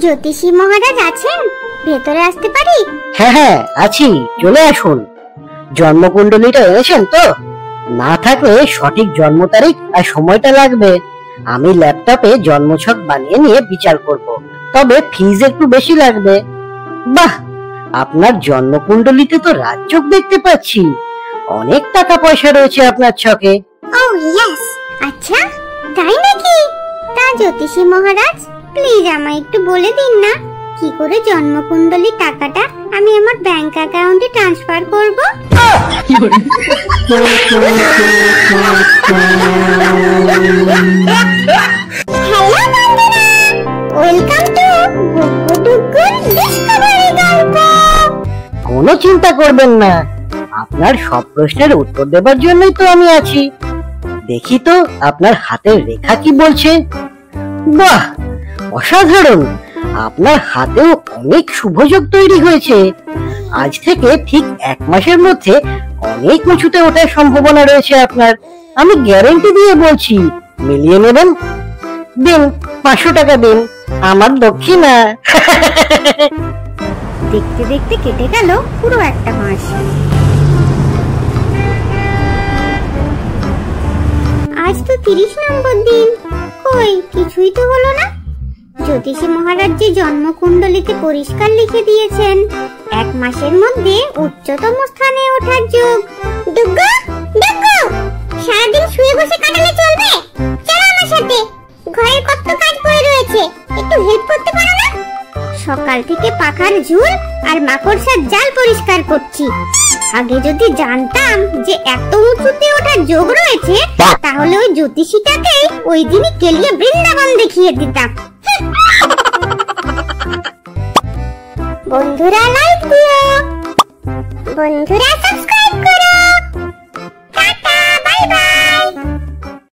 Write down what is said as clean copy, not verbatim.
জ্যোতিষী মহারাজ আছেন? ভেতরে আসতে পারি? হ্যাঁ হ্যাঁ আছি, চলে আসুন। জন্মকুণ্ডলীটা এনেছেন তো? না থাকলে সঠিক জন্ম তারিখ আর সময়টা লাগবে। আমি ল্যাপটপে জন্মছক বানিয়ে নিয়ে বিচার করব, তবে ফিজ একটু বেশি লাগবে। বাহ, আপনার জন্মকুণ্ডলীতে তো রাজযোগ দেখতে পাচ্ছি। অনেক টাকা পয়সা রয়েছে আপনার ছকে। ও ইয়েস, আচ্ছা তাই নাকি? তা জ্যোতিষী মহারাজ, প্লিজ আমায় একটু বলে দিন না, কি করে জন্মকুণ্ডলীর টাকাটা আমি আমার ব্যাংক অ্যাকাউন্টে ট্রান্সফার করব? হ্যালো বন্ধুরা, ওয়েলকাম টু গুগুডুগুর ডিসকভারি গল্প। কোনো চিন্তা করবেন না, আপনার সব প্রশ্নের উত্তর দেবার জন্যই তো আমি আছি। দেখি তো আপনার হাতের রেখা কি বলছে। বাহ, অসাধারণ! আপনার হাতেও অনেক শুভযোগ তৈরি হয়েছে। আজ থেকে ঠিক 1 মাসের মধ্যে অনেক উঁচুতে ওঠার সম্ভাবনা রয়েছে আপনার। আমি গ্যারান্টি দিয়ে বলছি। মিলিয়ে নেবেন? দিন 500 টাকা দিন, আমার দক্ষিণা। দেখতে দেখতে কেটে গেল পুরো 1 মাস। আজ তো 30 নম্বর দিন, কই কিছুই তো হলো না। জ্যোতিষী মহারাজ যে জন্মকুণ্ডলীতে পরিষ্কার লিখে দিয়েছেন 1 মাসের মধ্যে উচ্চতম স্থানে ওঠার যোগ। ডুগ্গু ডুগ্গু, সারাদিন শুয়ে বসে কাটালে চলবে? চলো আমার সাথে, ঘরের কত কাজ পড়ে রয়েছে, একটু হেল্প করতে পারো না? সকাল থেকে পাখার ঝুল আর মাকড়সার জাল পরিষ্কার করছি। আগে যদি জানতাম যে এত উঁচুতে ওঠার যোগ রয়েছে, তাহলে ওই জ্যোতিষীটাকে ওই দিনই কেলিয়ে বৃন্দাবন দেখিয়ে দিতাম। বন্ধুরা লাইক দিও, বন্ধুরা